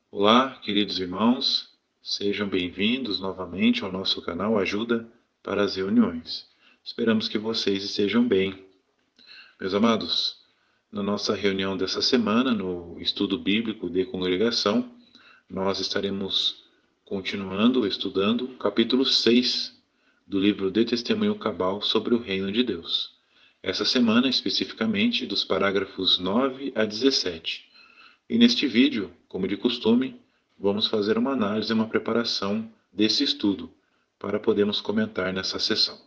Olá, queridos irmãos, sejam bem-vindos novamente ao nosso canal Ajuda para as Reuniões. Esperamos que vocês estejam bem. Meus amados, na nossa reunião dessa semana, no estudo bíblico de congregação, nós estaremos continuando estudando o capítulo 6 do livro de Testemunho Cabal sobre o Reino de Deus. Essa semana, especificamente, dos parágrafos 9 a 17. E neste vídeo, como de costume, vamos fazer uma análise e uma preparação desse estudo para podermos comentar nessa sessão.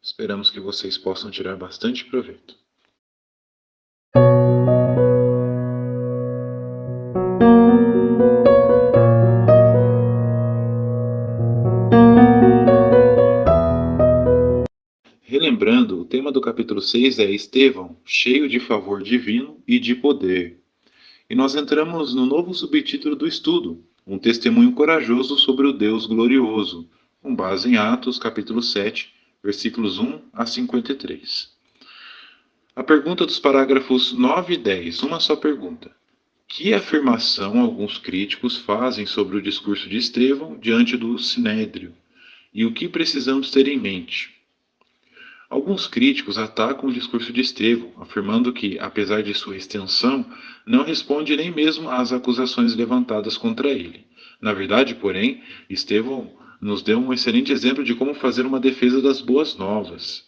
Esperamos que vocês possam tirar bastante proveito. Relembrando, o tema do capítulo 6 é Estevão, cheio de favor divino e de poder. E nós entramos no novo subtítulo do estudo, um testemunho corajoso sobre o Deus glorioso, com base em Atos, capítulo 7, versículos 1 a 53. A pergunta dos parágrafos 9 e 10, uma só pergunta. Que afirmação alguns críticos fazem sobre o discurso de Estevão diante do Sinédrio? E o que precisamos ter em mente? Alguns críticos atacam o discurso de Estevão, afirmando que, apesar de sua extensão, não responde nem mesmo às acusações levantadas contra ele. Na verdade, porém, Estevão nos deu um excelente exemplo de como fazer uma defesa das boas novas.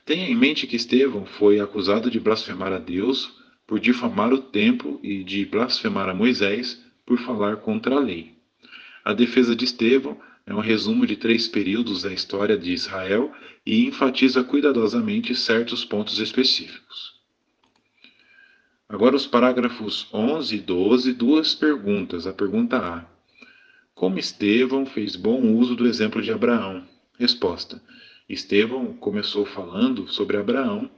Tenha em mente que Estevão foi acusado de blasfemar a Deus por difamar o templo e de blasfemar a Moisés por falar contra a lei. A defesa de Estevão é um resumo de 3 períodos da história de Israel e enfatiza cuidadosamente certos pontos específicos. Agora os parágrafos 11 e 12, duas perguntas. A pergunta A. Como Estevão fez bom uso do exemplo de Abraão? Resposta. Estevão começou falando sobre Abraão,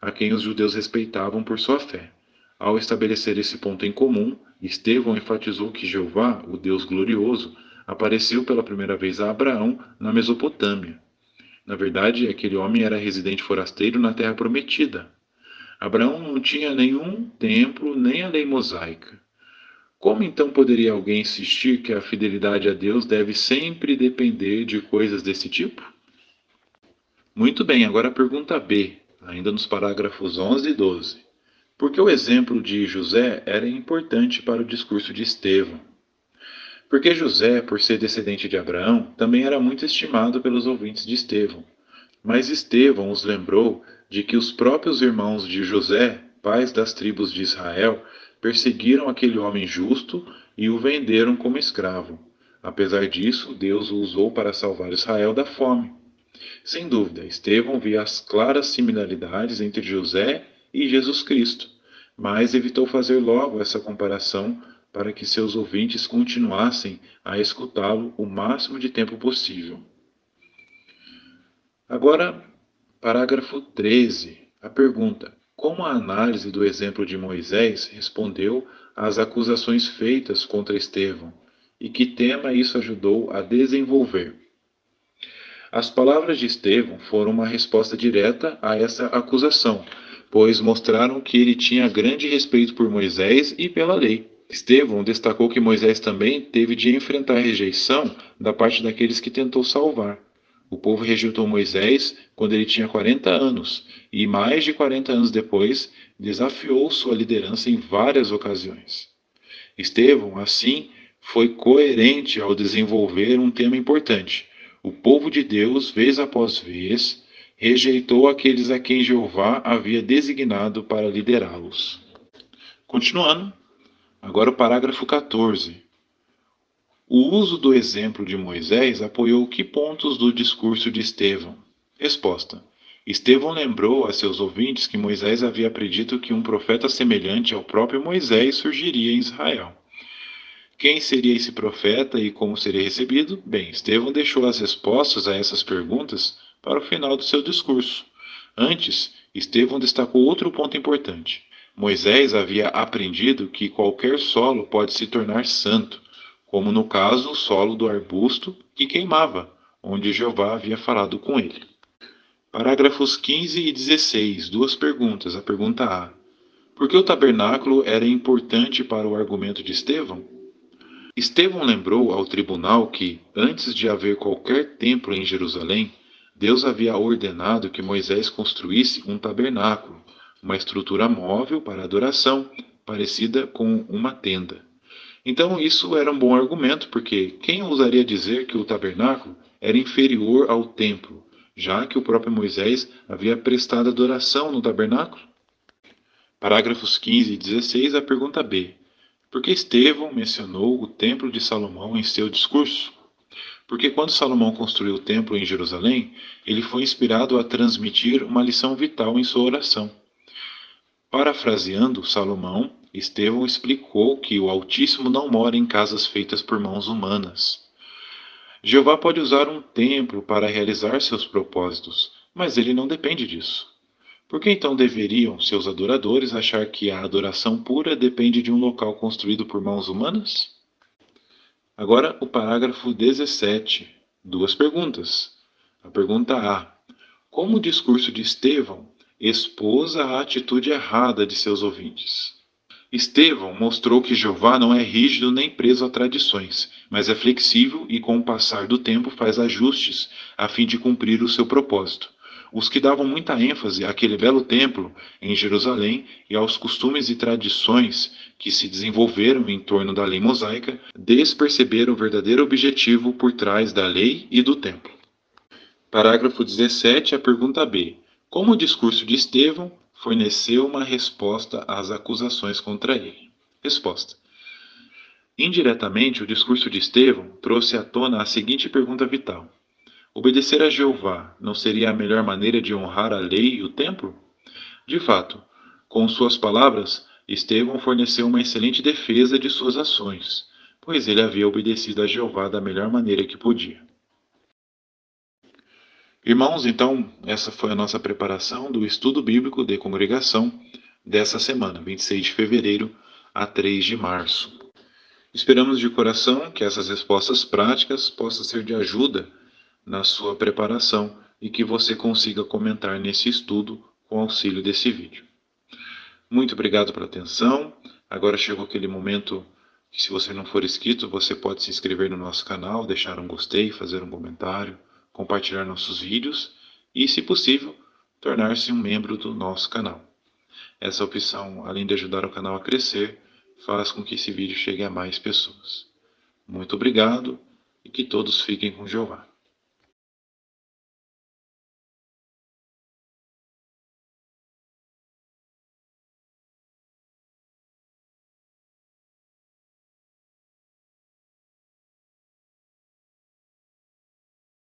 a quem os judeus respeitavam por sua fé. Ao estabelecer esse ponto em comum, Estevão enfatizou que Jeová, o Deus glorioso, apareceu pela primeira vez a Abraão na Mesopotâmia. Na verdade, aquele homem era residente forasteiro na Terra Prometida. Abraão não tinha nenhum templo nem a lei mosaica. Como então poderia alguém insistir que a fidelidade a Deus deve sempre depender de coisas desse tipo? Muito bem, agora a pergunta B, ainda nos parágrafos 11 e 12. Por que o exemplo de José era importante para o discurso de Estevão? Porque José, por ser descendente de Abraão, também era muito estimado pelos ouvintes de Estevão. Mas Estevão os lembrou de que os próprios irmãos de José, pais das tribos de Israel, perseguiram aquele homem justo e o venderam como escravo. Apesar disso, Deus o usou para salvar Israel da fome. Sem dúvida, Estevão via as claras similaridades entre José e Jesus Cristo, mas evitou fazer logo essa comparação para que seus ouvintes continuassem a escutá-lo o máximo de tempo possível. Agora, parágrafo 13. A pergunta: como a análise do exemplo de Moisés respondeu às acusações feitas contra Estevão e que tema isso ajudou a desenvolver? As palavras de Estevão foram uma resposta direta a essa acusação, pois mostraram que ele tinha grande respeito por Moisés e pela lei. Estevão destacou que Moisés também teve de enfrentar rejeição da parte daqueles que tentou salvar. O povo rejeitou Moisés quando ele tinha 40 anos, e mais de 40 anos depois, desafiou sua liderança em várias ocasiões. Estevão, assim, foi coerente ao desenvolver um tema importante. O povo de Deus, vez após vez, rejeitou aqueles a quem Jeová havia designado para liderá-los. Continuando, agora o parágrafo 14. O uso do exemplo de Moisés apoiou que pontos do discurso de Estevão? Resposta. Estevão lembrou a seus ouvintes que Moisés havia predito que um profeta semelhante ao próprio Moisés surgiria em Israel. Quem seria esse profeta e como seria recebido? Bem, Estevão deixou as respostas a essas perguntas para o final do seu discurso. Antes, Estevão destacou outro ponto importante. Moisés havia aprendido que qualquer solo pode se tornar santo, como no caso o solo do arbusto que queimava, onde Jeová havia falado com ele. Parágrafos 15 e 16, duas perguntas. A pergunta A. Por que o tabernáculo era importante para o argumento de Estevão? Estevão lembrou ao tribunal que, antes de haver qualquer templo em Jerusalém, Deus havia ordenado que Moisés construísse um tabernáculo, uma estrutura móvel para adoração, parecida com uma tenda. Então, isso era um bom argumento, porque quem ousaria dizer que o tabernáculo era inferior ao templo, já que o próprio Moisés havia prestado adoração no tabernáculo? Parágrafos 15 e 16, a pergunta B. Por que Estevão mencionou o Templo de Salomão em seu discurso? Porque quando Salomão construiu o templo em Jerusalém, ele foi inspirado a transmitir uma lição vital em sua oração. Parafraseando Salomão, Estevão explicou que o Altíssimo não mora em casas feitas por mãos humanas. Jeová pode usar um templo para realizar seus propósitos, mas ele não depende disso. Por que então deveriam seus adoradores achar que a adoração pura depende de um local construído por mãos humanas? Agora, o parágrafo 17. Duas perguntas. A pergunta A. Como o discurso de Estevão expôs a atitude errada de seus ouvintes? Estevão mostrou que Jeová não é rígido nem preso a tradições, mas é flexível e, com o passar do tempo, faz ajustes a fim de cumprir o seu propósito. Os que davam muita ênfase àquele belo templo em Jerusalém e aos costumes e tradições que se desenvolveram em torno da lei mosaica, desperceberam o verdadeiro objetivo por trás da lei e do templo. Parágrafo 17, a pergunta B. Como o discurso de Estevão forneceu uma resposta às acusações contra ele? Resposta. Indiretamente, o discurso de Estevão trouxe à tona a seguinte pergunta vital: obedecer a Jeová não seria a melhor maneira de honrar a lei e o templo? De fato, com suas palavras, Estevão forneceu uma excelente defesa de suas ações, pois ele havia obedecido a Jeová da melhor maneira que podia. Irmãos, então, essa foi a nossa preparação do estudo bíblico de congregação dessa semana, 26 de fevereiro a 3 de março. Esperamos de coração que essas respostas práticas possam ser de ajuda na sua preparação e que você consiga comentar nesse estudo com auxílio desse vídeo. Muito obrigado pela atenção. Agora chegou aquele momento que, se você não for inscrito, você pode se inscrever no nosso canal, deixar um gostei, fazer um comentário, compartilhar nossos vídeos e, se possível, tornar-se um membro do nosso canal. Essa opção, além de ajudar o canal a crescer, faz com que esse vídeo chegue a mais pessoas. Muito obrigado e que todos fiquem com Jeová.